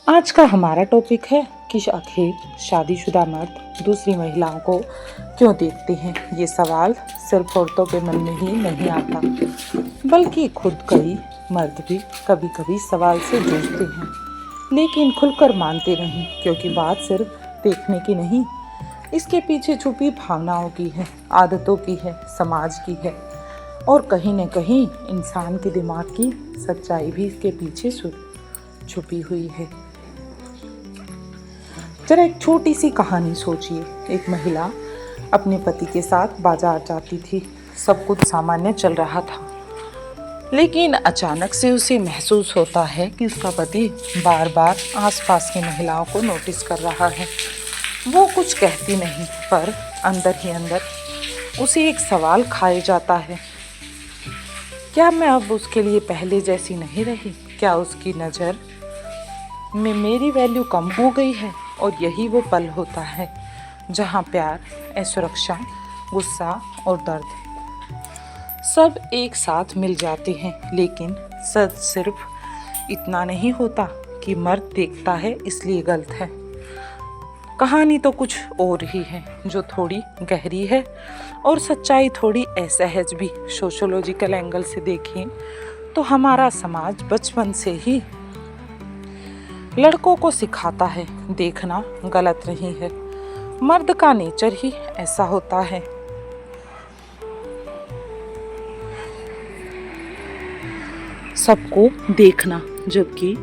आज का हमारा टॉपिक है कि आखिर शादीशुदा मर्द दूसरी महिलाओं को क्यों देखते हैं। ये सवाल सिर्फ औरतों के मन में ही नहीं आता, बल्कि खुद कई मर्द भी कभी कभी सवाल से जूझते हैं, लेकिन खुलकर मानते नहीं, क्योंकि बात सिर्फ देखने की नहीं, इसके पीछे छुपी भावनाओं की है, आदतों की है, समाज की है और कहीं न कहीं इंसान के दिमाग की सच्चाई भी इसके पीछे छुपी हुई है। जरा एक छोटी सी कहानी सोचिए। एक महिला अपने पति के साथ बाजार जाती थी। सब कुछ सामान्य चल रहा था, लेकिन अचानक से उसे महसूस होता है कि उसका पति बार बार आसपास की महिलाओं को नोटिस कर रहा है। वो कुछ कहती नहीं, पर अंदर ही अंदर उसे एक सवाल खाए जाता है, क्या मैं अब उसके लिए पहले जैसी नहीं रही? क्या उसकी नज़र में मेरी वैल्यू कम हो गई है? और यही वो पल होता है जहाँ प्यार, असुरक्षा, गुस्सा और दर्द सब एक साथ मिल जाते हैं। लेकिन सच सिर्फ इतना नहीं होता कि मर्द देखता है इसलिए गलत है। कहानी तो कुछ और ही है, जो थोड़ी गहरी है और सच्चाई थोड़ी असहज भी। सोशियोलॉजिकल एंगल से देखें तो हमारा समाज बचपन से ही लड़कों को सिखाता है देखना गलत नहीं है, मर्द का नेचर ही ऐसा होता है। सबको देखना, जबकि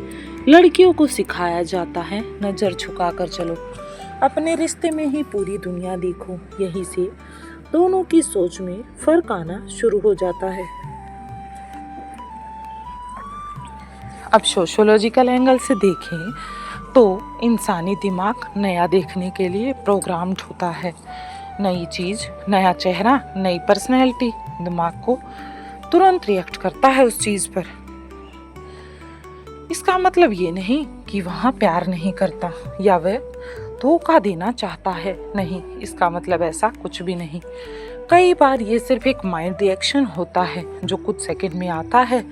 लड़कियों को सिखाया जाता है नज़र झुकाकर चलो, अपने रिश्ते में ही पूरी दुनिया देखो। यहीं से दोनों की सोच में फर्क आना शुरू हो जाता है। अब सोशियोलॉजिकल एंगल से देखें तो इंसानी दिमाग नया देखने के लिए प्रोग्राम्ड होता है। नई चीज़, नया चेहरा, नई पर्सनैलिटी, दिमाग को तुरंत रिएक्ट करता है उस चीज़ पर। इसका मतलब ये नहीं कि वहाँ प्यार नहीं करता या वह धोखा देना चाहता है, नहीं, इसका मतलब ऐसा कुछ भी नहीं। कई बार ये सिर्फ एक माइंड रिएक्शन होता है जो कुछ सेकंड में आता है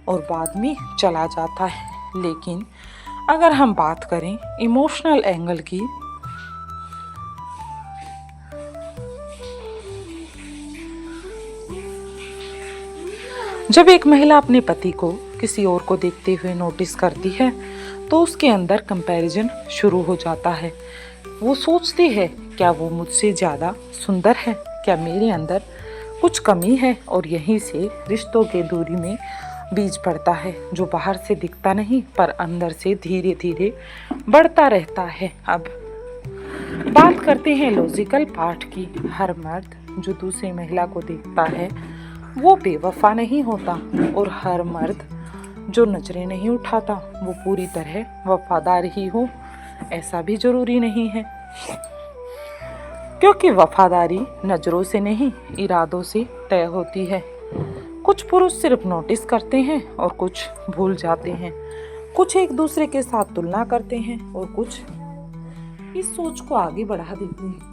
और बाद में चला जाता है। लेकिन अगर हम बात करें इमोशनल एंगल की, जब एक महिला अपने पति को किसी और को देखते हुए नोटिस करती है तो उसके अंदर कंपैरिजन शुरू हो जाता है। वो सोचती है, क्या वो मुझसे ज़्यादा सुंदर है? क्या मेरे अंदर कुछ कमी है? और यहीं से रिश्तों के दूरी में बीज पड़ता है, जो बाहर से दिखता नहीं पर अंदर से धीरे धीरे बढ़ता रहता है। अब बात करते हैं लॉजिकल पार्ट की। हर मर्द जो दूसरी महिला को देखता है वो बेवफा नहीं होता, और हर मर्द जो नजरें नहीं उठाता वो पूरी तरह वफादार ही हो, ऐसा भी जरूरी नहीं है। क्योंकि वफादारी नजरों से नहीं, इरादों से तय होती है। कुछ पुरुष सिर्फ नोटिस करते हैं और कुछ भूल जाते हैं, कुछ एक दूसरे के साथ तुलना करते हैं और कुछ इस सोच को आगे बढ़ा देते हैं।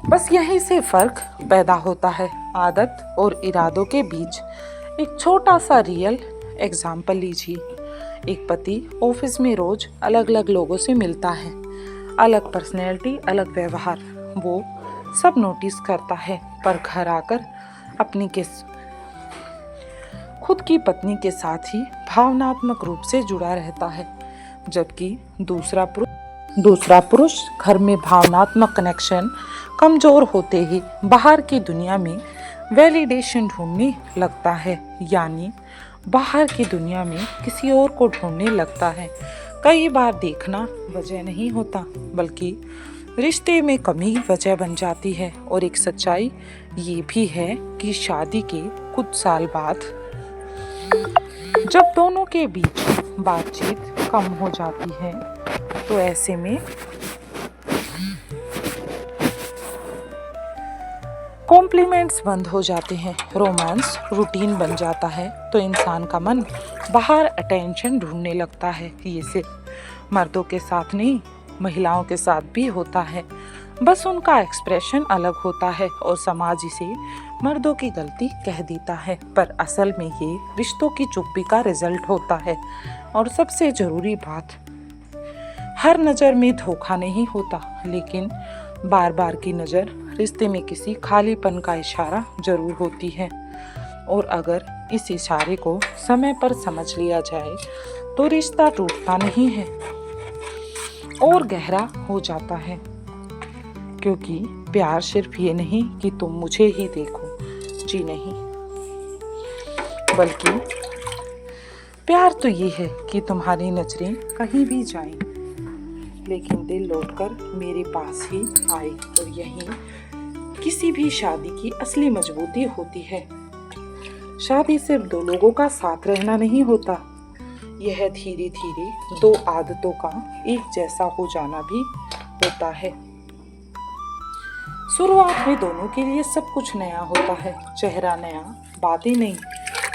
बस यहीं से फर्क पैदा होता है, आदत और इरादों के बीच। एक छोटा सा रियल एग्जाम्पल लीजिए। एक पति ऑफिस में रोज अलग अलग लोगों से मिलता है, अलग पर्सनैलिटी, अलग व्यवहार, वो सब नोटिस करता है, पर घर आकर खुद की पत्नी के साथ ही भावनात्मक रूप से जुड़ा रहता है। जबकि दूसरा पुरुष घर में भावनात्मक कनेक्शन कमजोर होते ही बाहर की दुनिया में वैलिडेशन ढूंढने लगता है, यानी बाहर की दुनिया में किसी और को ढूंढने लगता है। कई बार देखना वजह नहीं होता, बल्कि रिश्ते में कमी वजह बन जाती है। और एक सच्चाई ये भी है कि शादी के कुछ साल बाद जब दोनों के बीच बातचीत कम हो जाती है तो ऐसे में कॉम्प्लीमेंट्स बंद हो जाते हैं, रोमांस रूटीन बन जाता है, तो इंसान का मन बाहर अटेंशन ढूंढने लगता है। ये सिर्फ मर्दों के साथ नहीं, महिलाओं के साथ भी होता है। बस उनका एक्सप्रेशन अलग होता है और समाज इसे मर्दों की गलती कह देता है, पर असल में ये रिश्तों की चुप्पी का रिजल्ट होता है। और सबसे ज़रूरी बात, हर नज़र में धोखा नहीं होता, लेकिन बार बार की नज़र रिश्ते में किसी खालीपन का इशारा जरूर होती है। और अगर इस इशारे को समय पर समझ लिया जाए तो रिश्ता टूटता नहीं है और गहरा हो जाता है। क्योंकि प्यार सिर्फ ये नहीं कि तुम मुझे ही देखो, जी नहीं, बल्कि प्यार तो ये है कि तुम्हारी नजरें कहीं भी जाएं, लेकिन दिल लौटकर मेरे पास ही आए। और यही किसी भी शादी की असली मजबूती होती है। शादी सिर्फ दो लोगों का साथ रहना नहीं होता, यह धीरे धीरे दो आदतों का एक जैसा हो जाना भी होता है। शुरुआत में दोनों के लिए सब कुछ नया होता है, चेहरा नया, बातें नई,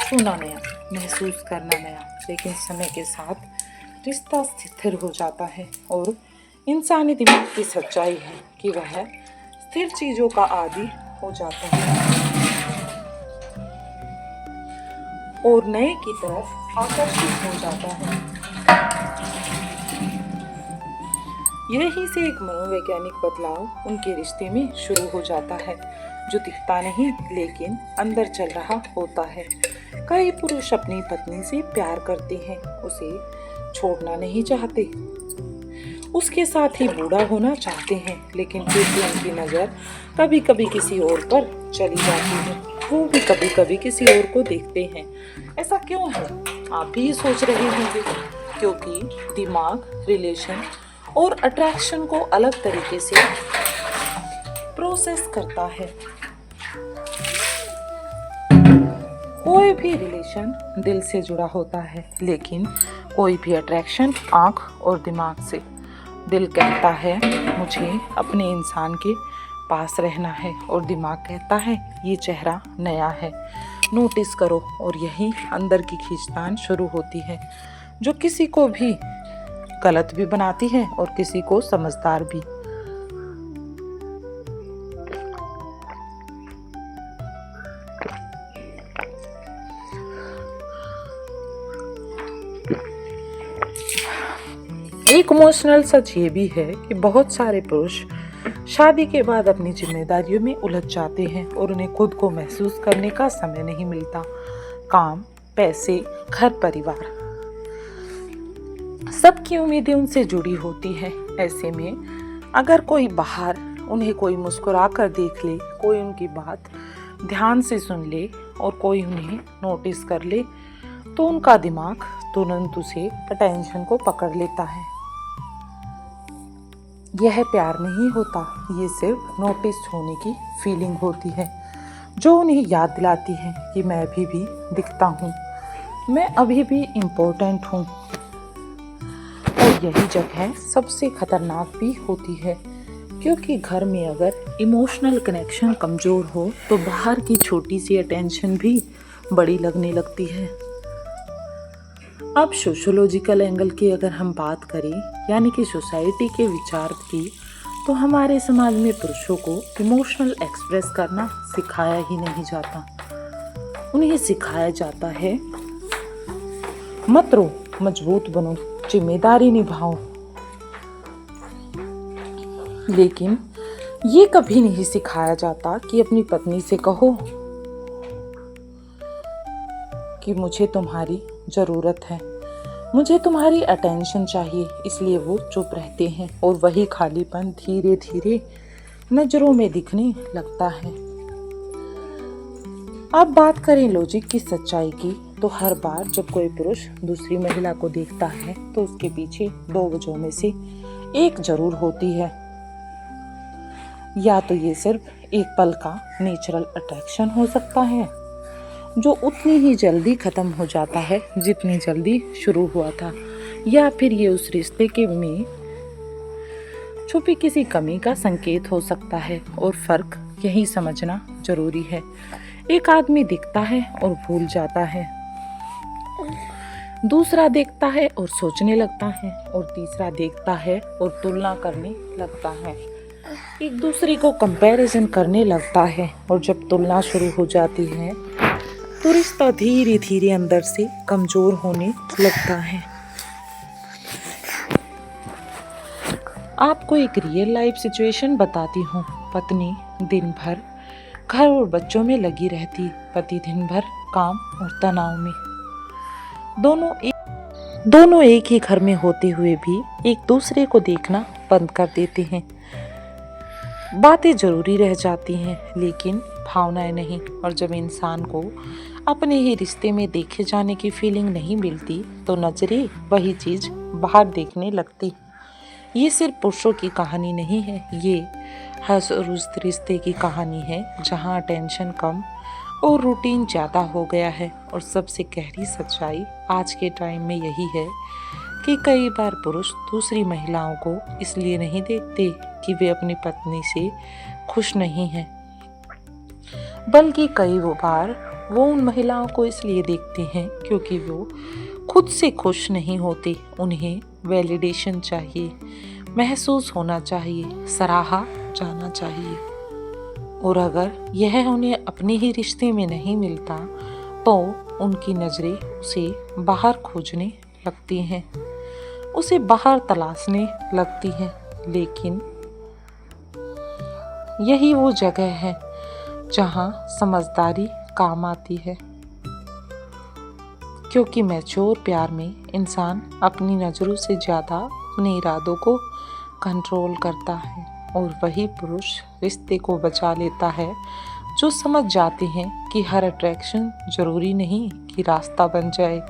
छूना नया, महसूस करना नया। लेकिन समय के साथ रिश्ता स्थिर हो जाता है और इंसानी दिमाग की सच्चाई है कि वह स्थिर चीजों का आदी हो जाता है और नए की तरफ आकर्षित हो जाता है। यही से एक मनोवैज्ञानिक बदलाव उनके रिश्ते में शुरू हो जाता है, जो दिखता नहीं लेकिन अंदर चल रहा होता है। कई पुरुष अपनी पत्नी से प्यार करते हैं, उसे छोड़ना नहीं चाहते, उसके साथ ही बूढ़ा होना चाहते हैं, लेकिन फिर भी उनकी नज़र कभी कभी किसी और पर चली जाती है। वो भी कभी कभी किसी और को देखते हैं। ऐसा क्यों है, आप भी सोच रहे होंगे। क्योंकि दिमाग रिलेशन और अट्रैक्शन को अलग तरीके से प्रोसेस करता है। कोई भी रिलेशन दिल से जुड़ा होता है, लेकिन कोई भी अट्रैक्शन आंख और दिमाग से। दिल कहता है मुझे अपने इंसान के पास रहना है, और दिमाग कहता है ये चेहरा नया है, नोटिस करो। और यही अंदर की खींचतान शुरू होती है, जो किसी को भी गलत भी बनाती है और किसी को समझदार भी। एक इमोशनल सच ये भी है कि बहुत सारे पुरुष शादी के बाद अपनी जिम्मेदारियों में उलझ जाते हैं और उन्हें खुद को महसूस करने का समय नहीं मिलता। काम, पैसे, घर परिवार, सबकी उम्मीदें उनसे जुड़ी होती है। ऐसे में अगर कोई बाहर उन्हें कोई मुस्कुरा कर देख ले, कोई उनकी बात ध्यान से सुन ले और कोई उन्हें नोटिस कर ले, तो उनका दिमाग तुरंत उसे अटेंशन को पकड़ लेता है। यह प्यार नहीं होता, ये सिर्फ नोटिस होने की फीलिंग होती है, जो उन्हें याद दिलाती है कि मैं अभी भी दिखता हूँ, मैं अभी भी इम्पोर्टेंट हूँ। और यही जगह सबसे खतरनाक भी होती है, क्योंकि घर में अगर इमोशनल कनेक्शन कमज़ोर हो तो बाहर की छोटी सी अटेंशन भी बड़ी लगने लगती है। अब सोशोलॉजिकल एंगल की अगर हम बात करें, यानी कि सोसाइटी के विचार की, तो हमारे समाज में पुरुषों को इमोशनल एक्सप्रेस करना सिखाया ही नहीं जाता। उन्हें सिखाया जाता है मत रो, मजबूत बनो, जिम्मेदारी निभाओ। लेकिन ये कभी नहीं सिखाया जाता कि अपनी पत्नी से कहो कि मुझे तुम्हारी ज़रूरत है, मुझे तुम्हारी अटेंशन चाहिए। इसलिए वो चुप रहते हैं और वही खालीपन धीरे धीरे नज़रों में दिखने लगता है। अब बात करें लॉजिक की सच्चाई की, तो हर बार जब कोई पुरुष दूसरी महिला को देखता है तो उसके पीछे दो वजहों में से एक जरूर होती है। या तो ये सिर्फ एक पल का नेचुरल अट्रैक्शन हो सकता है, जो उतनी ही जल्दी ख़त्म हो जाता है जितनी जल्दी शुरू हुआ था, या फिर ये उस रिश्ते के में छुपी किसी कमी का संकेत हो सकता है। और फ़र्क यही समझना ज़रूरी है। एक आदमी दिखता है और भूल जाता है, दूसरा देखता है और सोचने लगता है, और तीसरा देखता है और तुलना करने लगता है। एक दूसरे को कंपैरिजन करने लगता है और जब तुलना शुरू हो जाती है तो रिश्ता धीरे धीरे अंदर से कमजोर होने लगता है। आपको एक रियल लाइफ सिचुएशन बताती हूँ। पत्नी दिन भर घर और बच्चों में लगी रहती, पति दिन भर काम और तनाव में। दोनों एक ही घर में होते हुए भी एक दूसरे को देखना बंद कर देते हैं। बातें जरूरी रह जाती हैं लेकिन भावनाएं नहीं। और जब इंसान को अपने ही रिश्ते में देखे जाने की फीलिंग नहीं मिलती तो नजरें वही चीज बाहर देखने लगती। ये सिर्फ पुरुषों की कहानी नहीं है, ये हर उस रिश्ते की कहानी है जहाँ टेंशन कम और रूटीन ज़्यादा हो गया है। और सबसे गहरी सच्चाई आज के टाइम में यही है कि कई बार पुरुष दूसरी महिलाओं को इसलिए नहीं देखते कि वे अपनी पत्नी से खुश नहीं हैं, बल्कि कई बार वो उन महिलाओं को इसलिए देखते हैं क्योंकि वो खुद से खुश नहीं होते। उन्हें वैलिडेशन चाहिए, महसूस होना चाहिए, सराहा जाना चाहिए। और अगर यह उन्हें अपने ही रिश्ते में नहीं मिलता तो उनकी नज़रें उसे बाहर खोजने लगती हैं, उसे बाहर तलाशने लगती हैं। लेकिन यही वो जगह है जहाँ समझदारी काम आती है, क्योंकि मैच्योर प्यार में इंसान अपनी नज़रों से ज़्यादा अपने इरादों को कंट्रोल करता है। और वही पुरुष रिश्ते को बचा लेता है जो समझ जाते हैं कि हर अट्रैक्शन जरूरी नहीं कि रास्ता बन जाए।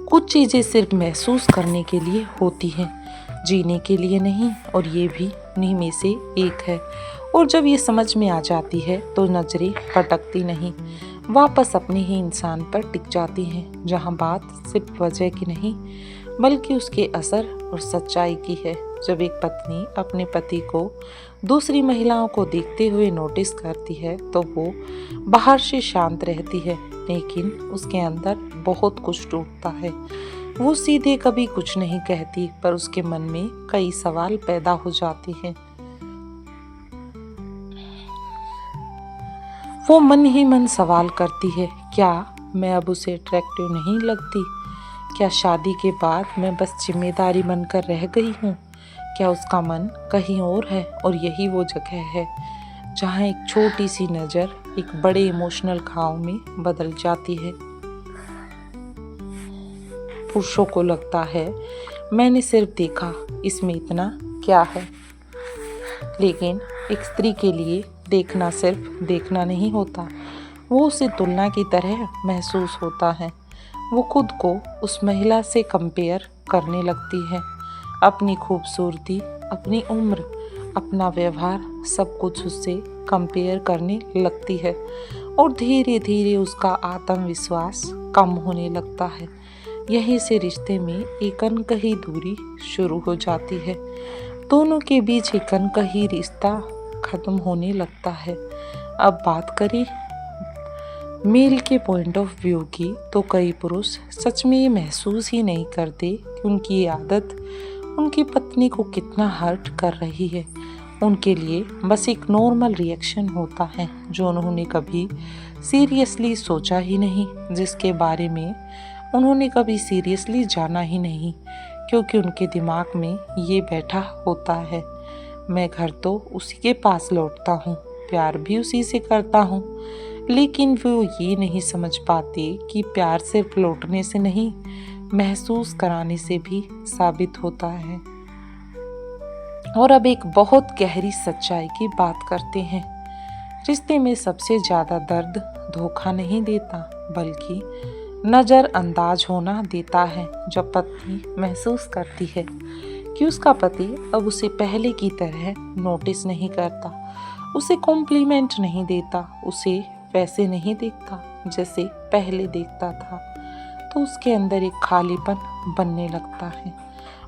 कुछ चीज़ें सिर्फ महसूस करने के लिए होती हैं, जीने के लिए नहीं। और ये भी उन्हीं में से एक है। और जब ये समझ में आ जाती है तो नजरें भटकती नहीं, वापस अपने ही इंसान पर टिक जाती हैं, जहाँ बात सिर्फ वजह की नहीं बल्कि उसके असर और सच्चाई की है। जब एक पत्नी अपने पति को दूसरी महिलाओं को देखते हुए नोटिस करती है तो वो बाहर से शांत रहती है लेकिन उसके अंदर बहुत कुछ टूटता है। वो सीधे कभी कुछ नहीं कहती पर उसके मन में कई सवाल पैदा हो जाते हैं। वो मन ही मन सवाल करती है, क्या मैं अब उसे अट्रैक्टिव नहीं लगती? क्या शादी के बाद मैं बस जिम्मेदारी बनकर रह गई हूँ? क्या उसका मन कहीं और है? और यही वो जगह है जहाँ एक छोटी सी नज़र एक बड़े इमोशनल घाव में बदल जाती है। पुरुषों को लगता है मैंने सिर्फ देखा, इसमें इतना क्या है? लेकिन एक स्त्री के लिए देखना सिर्फ देखना नहीं होता, वो उसे तुलना की तरह महसूस होता है। वो खुद को उस महिला से कंपेयर करने लगती है, अपनी खूबसूरती, अपनी उम्र, अपना व्यवहार, सब कुछ उससे कंपेयर करने लगती है। और धीरे धीरे उसका आत्मविश्वास कम होने लगता है। यहीं से रिश्ते में एक अनकही दूरी शुरू हो जाती है। दोनों के बीच एक अनकही रिश्ता खत्म होने लगता है। अब बात करें मेल के पॉइंट ऑफ व्यू की तो कई पुरुष सच में ये महसूस ही नहीं करते कि उनकी ये आदत उनकी पत्नी को कितना हर्ट कर रही है। उनके लिए बस एक नॉर्मल रिएक्शन होता है जो उन्होंने कभी सीरियसली सोचा ही नहीं, जिसके बारे में उन्होंने कभी सीरियसली जाना ही नहीं, क्योंकि उनके दिमाग में ये बैठा होता है, मैं घर तो उसी के पास लौटता हूँ, प्यार भी उसी से करता हूँ। लेकिन वो ये नहीं समझ पाते कि प्यार सिर्फ लौटने से नहीं, महसूस कराने से भी साबित होता है। और अब एक बहुत गहरी सच्चाई की बात करते हैं। रिश्ते में सबसे ज़्यादा दर्द धोखा नहीं देता बल्कि नज़रअंदाज होना देता है। जब पत्नी महसूस करती है कि उसका पति अब उसे पहले की तरह नोटिस नहीं करता, उसे कॉम्प्लीमेंट नहीं देता, उसे वैसे नहीं देखता जैसे पहले देखता था, तो उसके अंदर एक खालीपन बनने लगता है।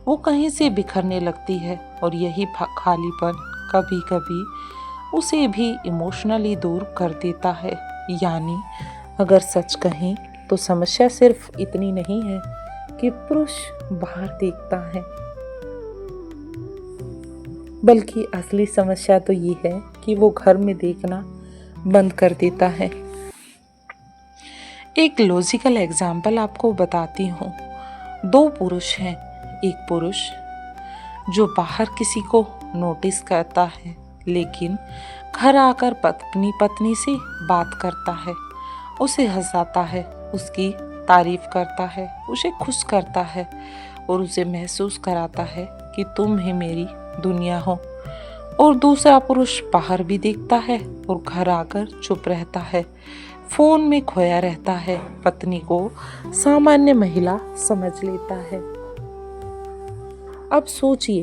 वो कहीं से बिखरने लगती है और यही खालीपन कभी कभी उसे भी इमोशनली दूर कर देता है। यानी अगर सच कहें तो समस्या सिर्फ इतनी नहीं है कि पुरुष बाहर देखता है, बल्कि असली समस्या तो ये है कि वो घर में देखना बंद कर देता है। एक लॉजिकल एग्जाम्पल आपको बताती हूँ। दो पुरुष हैं। एक पुरुष जो बाहर किसी को नोटिस करता है, लेकिन घर आकर पत्नी पत्नी से बात करता है, उसे हंसाता है, उसकी तारीफ करता है, उसे खुश करता है और उसे महसूस कराता है कि तुम ही मेरी दुनिया हो। और दूसरा पुरुष बाहर भी देखता है और घर आकर चुप रहता है, फोन में खोया रहता है, पत्नी को सामान्य महिला समझ लेता है। अब सोचिए,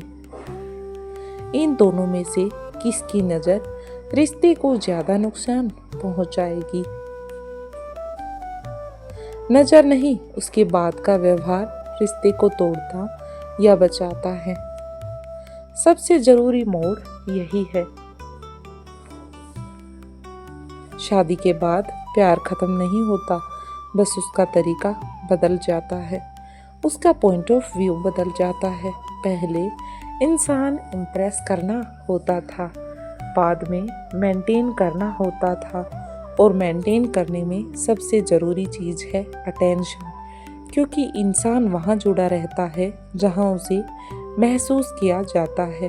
इन दोनों में से किसकी नजर रिश्ते को ज्यादा नुकसान पहुंचाएगी? नजर नहीं, उसके बाद का व्यवहार रिश्ते को तोड़ता या बचाता है। सबसे जरूरी मोड़ यही है। शादी के बाद प्यार खत्म नहीं होता, बस उसका तरीका बदल जाता है, उसका पॉइंट ऑफ व्यू बदल जाता है। पहले इंसान इम्प्रेस करना होता था, बाद में मेंटेन करना होता था, और मेंटेन करने में सबसे ज़रूरी चीज़ है अटेंशन, क्योंकि इंसान वहाँ जुड़ा रहता है जहाँ उसे महसूस किया जाता है।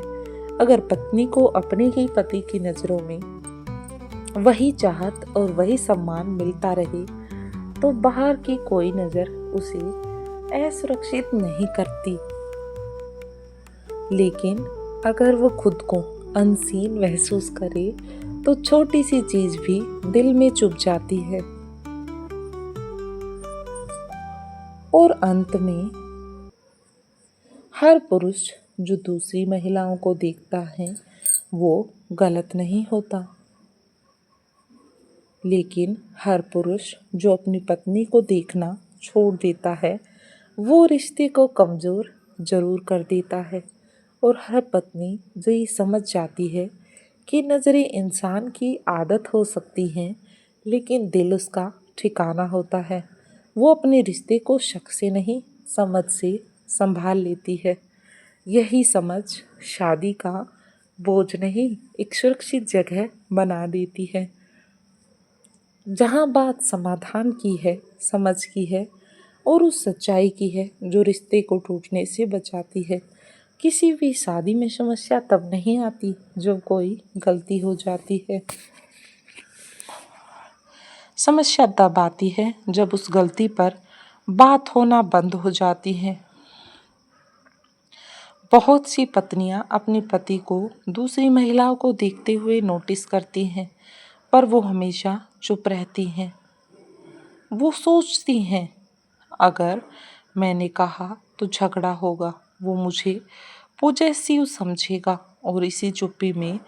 अगर पत्नी को अपने ही पति की नज़रों में वही चाहत और वही सम्मान मिलता रहे तो बाहर की कोई नज़र उसे असुरक्षित नहीं करती। लेकिन अगर वो खुद को अनसीन महसूस करे तो छोटी सी चीज भी दिल में चुभ जाती है। और अंत में हर पुरुष जो दूसरी महिलाओं को देखता है वो गलत नहीं होता, लेकिन हर पुरुष जो अपनी पत्नी को देखना छोड़ देता है वो रिश्ते को कमज़ोर जरूर कर देता है। और हर पत्नी जो ये समझ जाती है कि नज़रें इंसान की आदत हो सकती हैं, लेकिन दिल उसका ठिकाना होता है, वो अपने रिश्ते को शक से नहीं समझ से संभाल लेती है। यही समझ शादी का बोझ नहीं, एक सुरक्षित जगह बना देती है, जहाँ बात समाधान की है, समझ की है और उस सच्चाई की है जो रिश्ते को टूटने से बचाती है। किसी भी शादी में समस्या तब नहीं आती जब कोई गलती हो जाती है, समस्या तब आती है जब उस गलती पर बात होना बंद हो जाती है। बहुत सी पत्नियां अपने पति को दूसरी महिलाओं को देखते हुए नोटिस करती हैं, पर वो हमेशा चुप रहती हैं। वो सोचती हैं अगर मैंने कहा तो झगड़ा होगा, वो मुझे पॉजेसिव समझेगा, और इसी चुप्पी में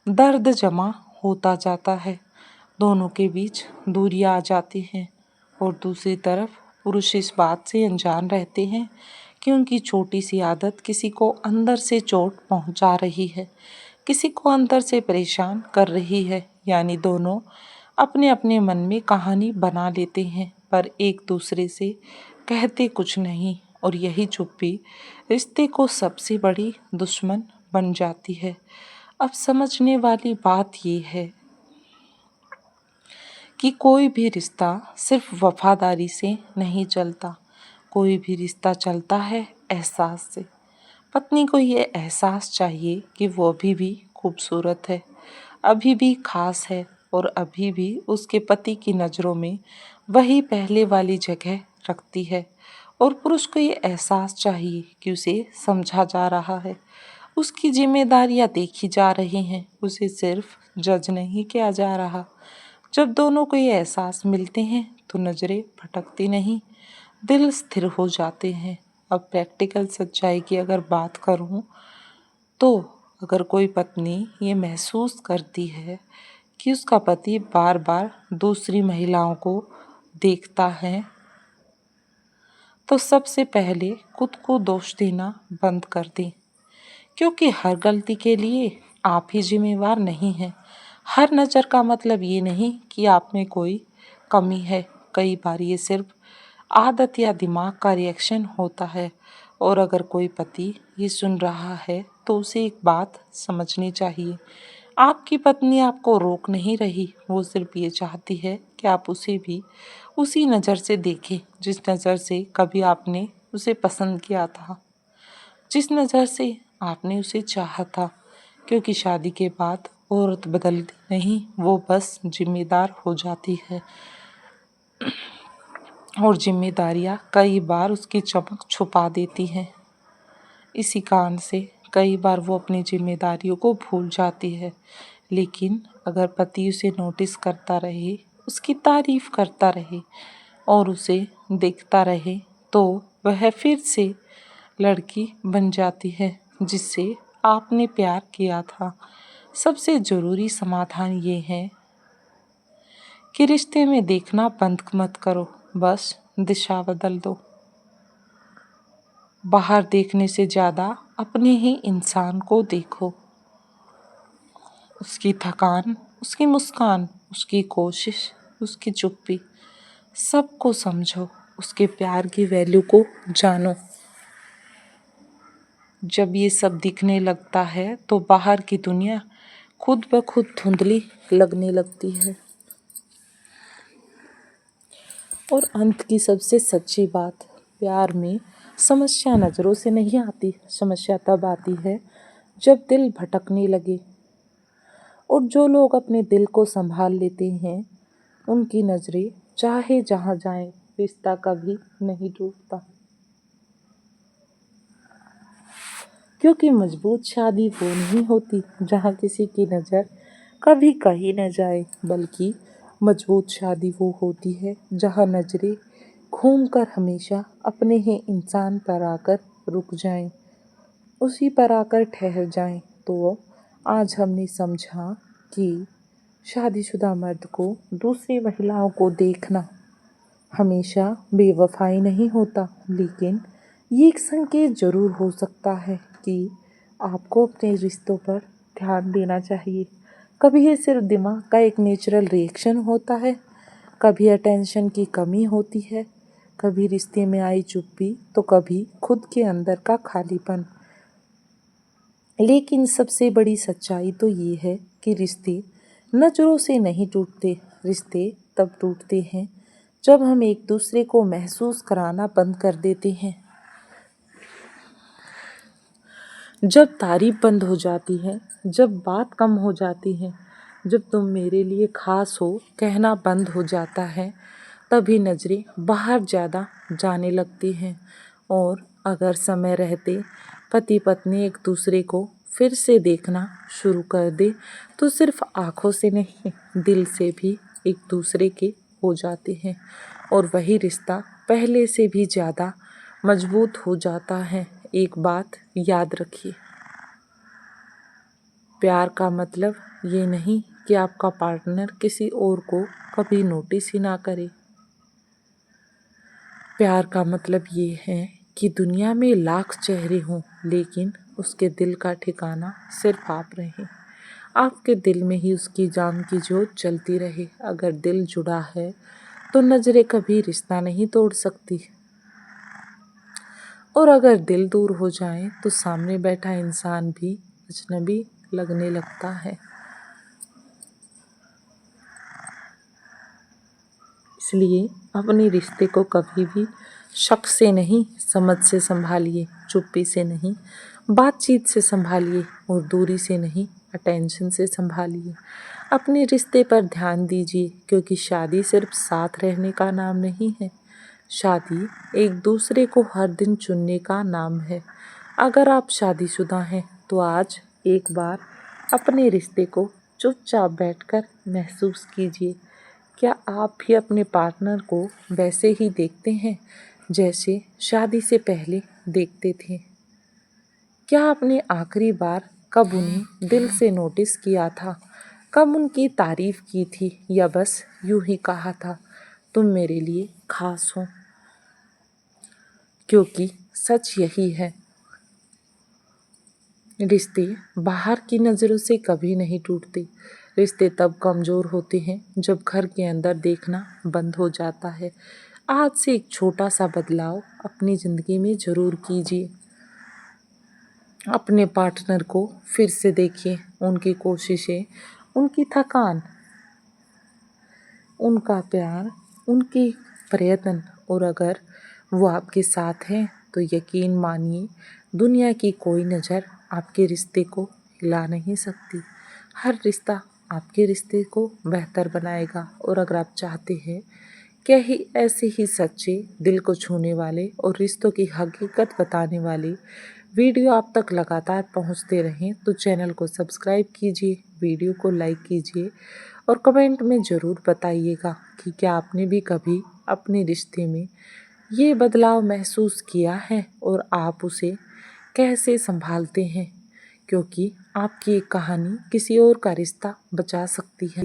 दर्द जमा होता जाता है। दोनों के बीच दूरियां आ जाती हैं और दूसरी तरफ पुरुष इस बात से अनजान रहते हैं कि उनकी छोटी सी आदत किसी को अंदर से चोट पहुंचा रही है, किसी को अंदर से परेशान कर रही है। यानी दोनों अपने अपने मन में कहानी बना लेते हैं पर एक दूसरे से कहते कुछ नहीं, और यही चुप्पी रिश्ते को सबसे बड़ी दुश्मन बन जाती है। अब समझने वाली बात ये है कि कोई भी रिश्ता सिर्फ वफादारी से नहीं चलता, कोई भी रिश्ता चलता है एहसास से। पत्नी को ये एहसास चाहिए कि वो अभी भी खूबसूरत है, अभी भी खास है और अभी भी उसके पति की नज़रों में वही पहले वाली जगह रखती है। और पुरुष को ये एहसास चाहिए कि उसे समझा जा रहा है, उसकी जिम्मेदारियां देखी जा रही हैं, उसे सिर्फ जज नहीं किया जा रहा। जब दोनों को ये एहसास मिलते हैं तो नज़रें भटकती नहीं, दिल स्थिर हो जाते हैं। अब प्रैक्टिकल सच्चाई की अगर बात करूं तो अगर कोई पत्नी ये महसूस करती है कि उसका पति बार बार दूसरी महिलाओं को देखता है तो सबसे पहले खुद को दोष देना बंद कर दें, क्योंकि हर गलती के लिए आप ही जिम्मेवार नहीं हैं। हर नज़र का मतलब ये नहीं कि आप में कोई कमी है, कई बार ये सिर्फ आदत या दिमाग का रिएक्शन होता है। और अगर कोई पति ये सुन रहा है तो उसे एक बात समझनी चाहिए, आपकी पत्नी आपको रोक नहीं रही, वो सिर्फ ये चाहती है कि आप उसे भी उसी नज़र से देखें जिस नज़र से कभी आपने उसे पसंद किया था, जिस नज़र से आपने उसे चाहा था। क्योंकि शादी के बाद औरत बदलती नहीं, वो बस जिम्मेदार हो जाती है और जिम्मेदारियाँ कई बार उसकी चमक छुपा देती हैं। इसी कारण से कई बार वो अपनी जिम्मेदारियों को भूल जाती है। लेकिन अगर पति उसे नोटिस करता रहे, उसकी तारीफ करता रहे और उसे देखता रहे तो वह फिर से लड़की बन जाती है जिससे आपने प्यार किया था। सबसे ज़रूरी समाधान ये है कि रिश्ते में देखना बंद मत करो, बस दिशा बदल दो। बाहर देखने से ज़्यादा अपने ही इंसान को देखो, उसकी थकान, उसकी मुस्कान, उसकी कोशिश, उसकी चुप्पी, सबको समझो, उसके प्यार की वैल्यू को जानो। जब ये सब दिखने लगता है तो बाहर की दुनिया खुद ब खुद धुंधली लगने लगती है। और अंत की सबसे सच्ची बात, प्यार में समस्या नज़रों से नहीं आती, समस्या तब आती है जब दिल भटकने लगे। और जो लोग अपने दिल को संभाल लेते हैं उनकी नज़रें चाहे जहाँ जाएं, रिश्ता कभी नहीं टूटता। क्योंकि मजबूत शादी वो नहीं होती जहाँ किसी की नज़र कभी कहीं न जाए, बल्कि मजबूत शादी वो होती है जहाँ नज़रें घूमकर हमेशा अपने ही इंसान पर आकर रुक जाएं, उसी पर आकर ठहर जाएं। तो आज हमने समझा कि शादीशुदा मर्द को दूसरी महिलाओं को देखना हमेशा बेवफाई नहीं होता, लेकिन ये एक संकेत ज़रूर हो सकता है कि आपको अपने रिश्तों पर ध्यान देना चाहिए। कभी ये सिर्फ दिमाग का एक नेचुरल रिएक्शन होता है, कभी अटेंशन की कमी होती है, कभी रिश्ते में आई चुप्पी, तो कभी खुद के अंदर का खालीपन। लेकिन सबसे बड़ी सच्चाई तो ये है कि रिश्ते नज़रों से नहीं टूटते, रिश्ते तब टूटते हैं जब हम एक दूसरे को महसूस कराना बंद कर देते हैं, जब तारीफ बंद हो जाती है, जब बात कम हो जाती है, जब तुम मेरे लिए खास हो कहना बंद हो जाता है, तभी नज़रें बाहर ज़्यादा जाने लगती हैं। और अगर समय रहते पति पत्नी एक दूसरे को फिर से देखना शुरू कर दे तो सिर्फ आँखों से नहीं, दिल से भी एक दूसरे के हो जाते हैं और वही रिश्ता पहले से भी ज़्यादा मजबूत हो जाता है। एक बात याद रखिए, प्यार का मतलब ये नहीं कि आपका पार्टनर किसी और को कभी नोटिस ही ना करे। प्यार का मतलब ये है कि दुनिया में लाख चेहरे हों लेकिन उसके दिल का ठिकाना सिर्फ आप रहें, आपके दिल में ही उसकी जान की जोत चलती रहे। अगर दिल जुड़ा है तो नज़रें कभी रिश्ता नहीं तोड़ सकती, और अगर दिल दूर हो जाए तो सामने बैठा इंसान भी अजनबी लगने लगता है। इसलिए अपने रिश्ते को कभी भी शक से नहीं, समझ से संभालिए, चुप्पी से नहीं, बातचीत से संभालिए और दूरी से नहीं, अटेंशन से संभालिए। अपने रिश्ते पर ध्यान दीजिए, क्योंकि शादी सिर्फ साथ रहने का नाम नहीं है, शादी एक दूसरे को हर दिन चुनने का नाम है। अगर आप शादीशुदा हैं तो आज एक बार अपने रिश्ते को चुपचाप बैठकर महसूस कीजिए। क्या आप भी अपने पार्टनर को वैसे ही देखते हैं जैसे शादी से पहले देखते थे? क्या आपने आखिरी बार कब उन्हें दिल से नोटिस किया था? कब उनकी तारीफ की थी या बस यूं ही कहा था, तुम मेरे लिए खास हो? क्योंकि सच यही है, रिश्ते बाहर की नज़रों से कभी नहीं टूटते, रिश्ते तब कमज़ोर होते हैं जब घर के अंदर देखना बंद हो जाता है। आज से एक छोटा सा बदलाव अपनी ज़िंदगी में ज़रूर कीजिए। अपने पार्टनर को फिर से देखिए, उनकी कोशिशें, उनकी थकान, उनका प्यार, उनके प्रयत्न, और अगर वो आपके साथ हैं तो यकीन मानिए दुनिया की कोई नज़र आपके रिश्ते को हिला नहीं सकती। हर रिश्ता आपके रिश्ते को बेहतर बनाएगा। और अगर आप चाहते हैं कि ऐसे ही सच्चे, दिल को छूने वाले और रिश्तों की हकीकत बताने वाली वीडियो आप तक लगातार पहुंचते रहें तो चैनल को सब्सक्राइब कीजिए, वीडियो को लाइक कीजिए और कमेंट में ज़रूर बताइएगा कि क्या आपने भी कभी अपने रिश्ते में ये बदलाव महसूस किया है और आप उसे कैसे संभालते हैं, क्योंकि आपकी एक कहानी किसी और का रिश्ता बचा सकती है।